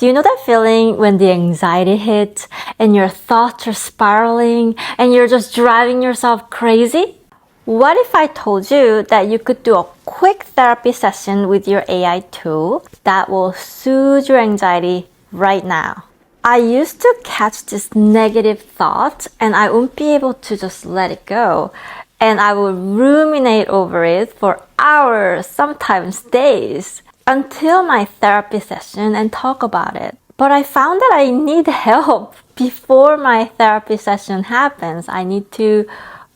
Do you know that feeling when the anxiety hits and your thoughts are spiraling and you're just driving yourself crazy? What if I told you that you could do a quick therapy session with your AI tool that will soothe your anxiety right now? I used to catch this negative thought and I wouldn't be able to just let it go. And I would ruminate over it for hours, sometimes days, until my therapy session and talk about it. But I found that I need help before my therapy session happens. I need to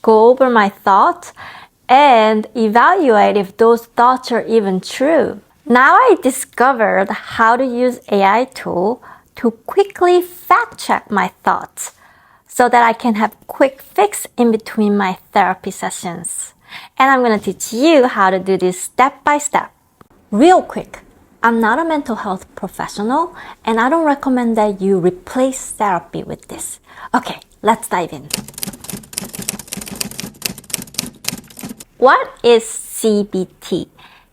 go over my thoughts and evaluate if those thoughts are even true. Now I discovered how to use AI tool to quickly fact check my thoughts so that I can have quick fix in between my therapy sessions. And I'm going to teach you how to do this step by step. Real quick, I'm not a mental health professional and I don't recommend that you replace therapy with this. Okay, let's dive in. What is CBT?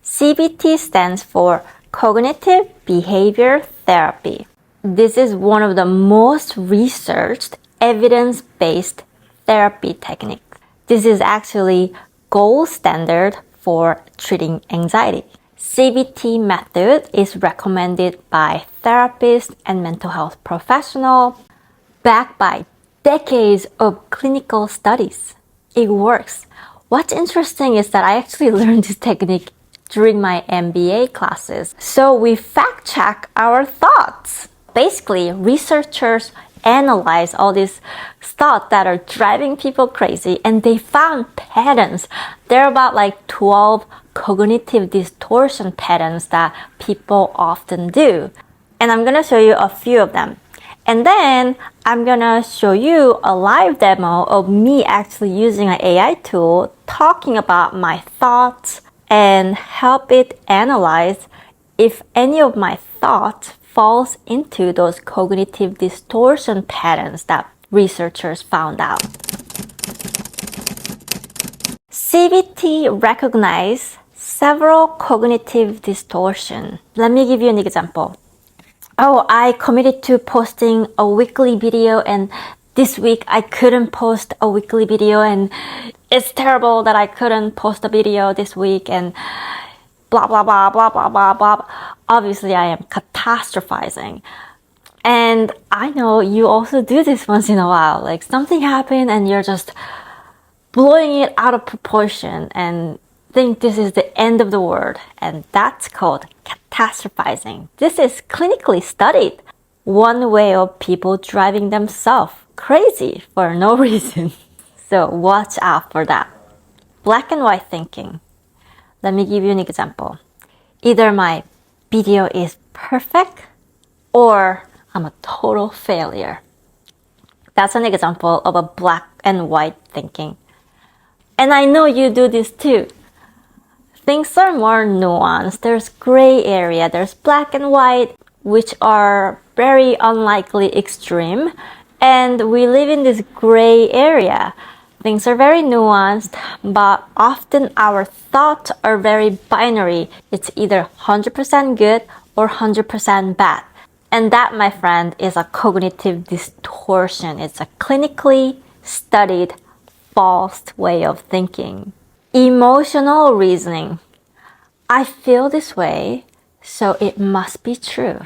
CBT stands for Cognitive Behavior Therapy. This is one of the most researched, evidence-based therapy techniques. This is actually gold standard for treating anxiety. CBT method is recommended by therapists and mental health professionals, backed by decades of clinical studies. It works. What's interesting is that I actually learned this technique during my MBA classes. So we fact check our thoughts. Basically, researchers analyze all these thoughts that are driving people crazy and they found patterns. There are about like 12 cognitive distortion patterns that people often do. And I'm going to show you a few of them. And then I'm gonna show you a live demo of me actually using an AI tool talking about my thoughts and help it analyze if any of my thoughts falls into those cognitive distortion patterns that researchers found out. CBT recognizes several cognitive distortions. Let me give you an example. Oh, I committed to posting a weekly video and this week I couldn't post a weekly video and it's terrible that I couldn't post a video this week and blah, blah, blah, blah, blah, blah, blah. Obviously, I am catastrophizing. And I know you also do this once in a while. Like something happened and you're just blowing it out of proportion and think this is the end of the world. And that's called catastrophizing. This is clinically studied. One way of people driving themselves crazy for no reason. So watch out for that. Black and white thinking. Let me give you an example. Either my video is perfect or I'm a total failure. That's an example of a black and white thinking. And I know you do this too. Things are more nuanced. There's gray area. There's black and white, which are very unlikely extreme. And we live in this gray area. Things are very nuanced, but often our thoughts are very binary. It's either 100% good or 100% bad. And that, my friend, is a cognitive distortion. It's a clinically studied false way of thinking. Emotional reasoning. I feel this way, so it must be true.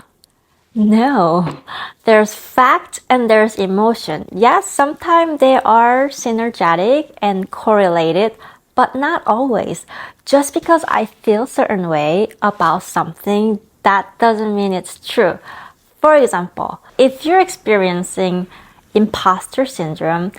No, there's fact and there's emotion. Yes, sometimes they are synergetic and correlated, but not always. Just because I feel a certain way about something, that doesn't mean it's true. For example, if you're experiencing imposter syndrome,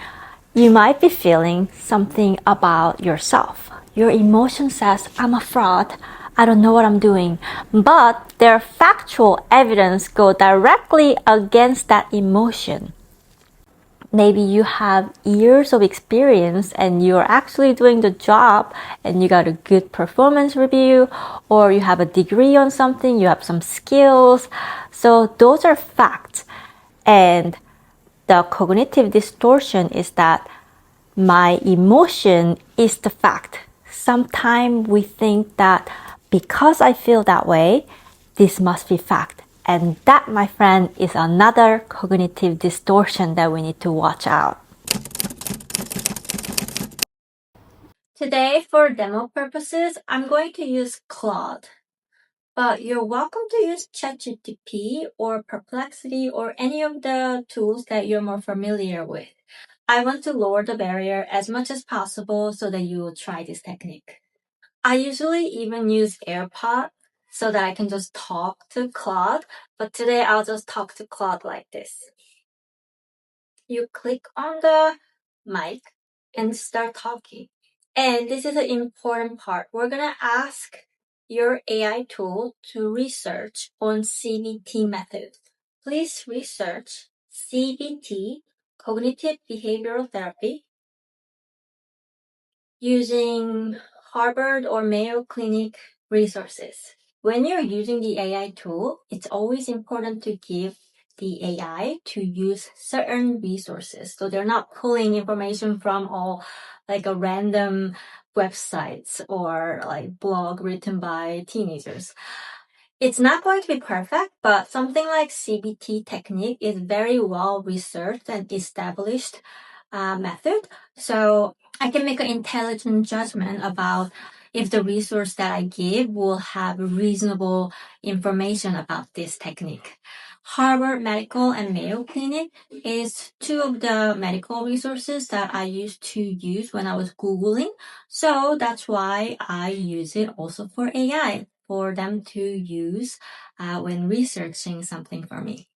you might be feeling something about yourself. Your emotion says, I'm a fraud. I don't know what I'm doing. But their factual evidence go directly against that emotion. Maybe you have years of experience and you're actually doing the job and you got a good performance review, or you have a degree on something, you have some skills. So those are facts. And the cognitive distortion is that my emotion is the fact. Sometimes we think that because I feel that way, this must be fact. And that, my friend, is another cognitive distortion that we need to watch out. Today, for demo purposes, I'm going to use Claude. But you're welcome to use ChatGPT or Perplexity or any of the tools that you're more familiar with. I want to lower the barrier as much as possible so that you will try this technique. I usually even use AirPod so that I can just talk to Claude, but today I'll just talk to Claude like this. You click on the mic and start talking. And this is an important part. We're going to ask your AI tool to research on CBT methods. Please research CBT, cognitive behavioral therapy, using Harvard or Mayo Clinic resources. When you're using the AI tool, it's always important to give the AI to use certain resources. So they're not pulling information from all like a random websites or like blog written by teenagers. It's not going to be perfect, but something like CBT technique is very well researched and established method. So I can make an intelligent judgment about if the resource that I give will have reasonable information about this technique. Harvard Medical and Mayo Clinic is two of the medical resources that I used to use when I was Googling. So that's why I use it also for AI, for them to use when researching something for me.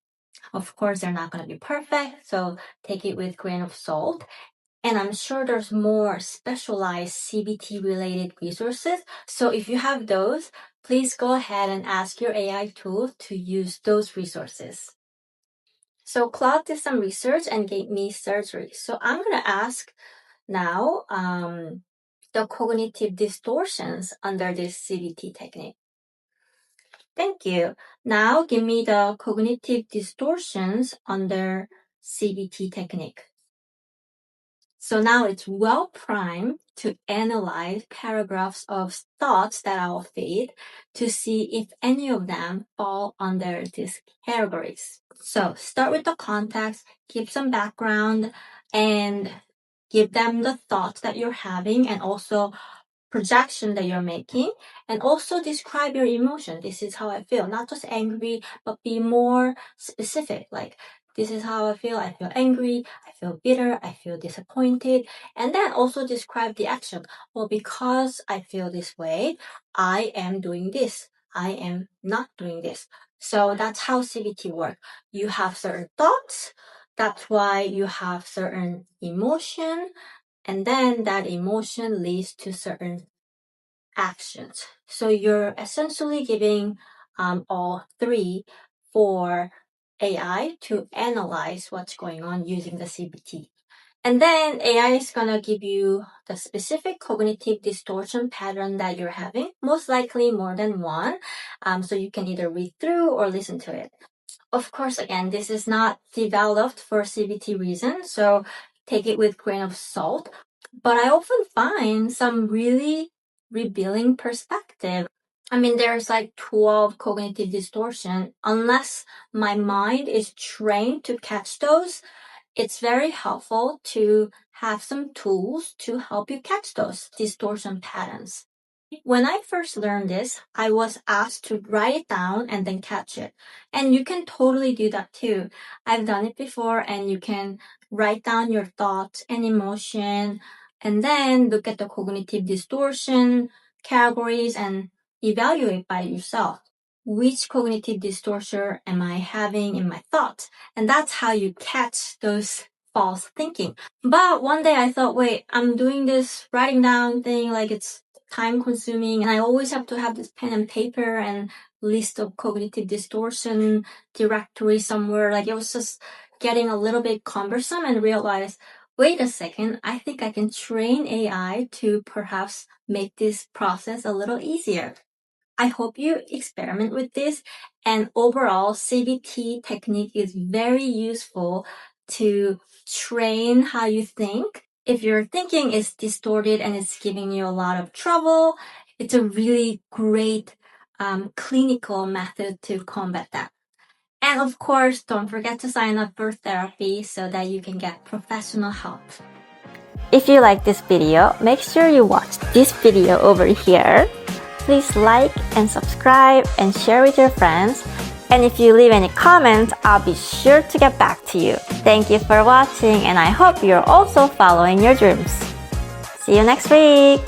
Of course, they're not going to be perfect, so take it with a grain of salt. And I'm sure there's more specialized CBT related resources. So if you have those, please go ahead and ask your AI tool to use those resources. So Claude did some research and gave me surgery. So I'm going to ask now the cognitive distortions under this CBT technique. Thank you. Now give me the cognitive distortions under CBT technique. So now it's well primed to analyze paragraphs of thoughts that I'll feed to see if any of them fall under these categories. So start with the context, give some background, and give them the thoughts that you're having and also projection that you're making, and also describe your emotion. This is how I feel, not just angry, but be more specific. Like, this is how I feel. I feel angry. I feel bitter. I feel disappointed. And then also describe the action. Well, because I feel this way, I am doing this. I am not doing this. So that's how CBT works. You have certain thoughts. That's why you have certain emotion. And then that emotion leads to certain actions. So you're essentially giving all three for AI to analyze what's going on using the CBT. And then AI is going to give you the specific cognitive distortion pattern that you're having, most likely more than one. So you can either read through or listen to it. Of course, again, this is not developed for CBT reasons, so take it with a grain of salt. But I often find some really revealing perspective. I mean, there's like 12 cognitive distortion. Unless my mind is trained to catch those, it's very helpful to have some tools to help you catch those distortion patterns. When I first learned this, I was asked to write it down and then catch it. And you can totally do that too. I've done it before, and you can write down your thoughts and emotion and then look at the cognitive distortion categories and evaluate by yourself. Which cognitive distortion am I having in my thoughts? And that's how you catch those false thinking. But one day I thought, wait, I'm doing this writing down thing, like it's time consuming, and I always have to have this pen and paper and list of cognitive distortion directory somewhere. Like, it was just getting a little bit cumbersome, and realized, wait a second, I think I can train AI to perhaps make this process a little easier. I hope you experiment with this, and overall CBT technique is very useful to train how you think. If your thinking is distorted and it's giving you a lot of trouble, it's a really great clinical method to combat that. And of course, don't forget to sign up for therapy so that you can get professional help. If you like this video, make sure you watch this video over here. Please like and subscribe and share with your friends. And if you leave any comments, I'll be sure to get back to you. Thank you for watching, and I hope you're also following your dreams. See you next week!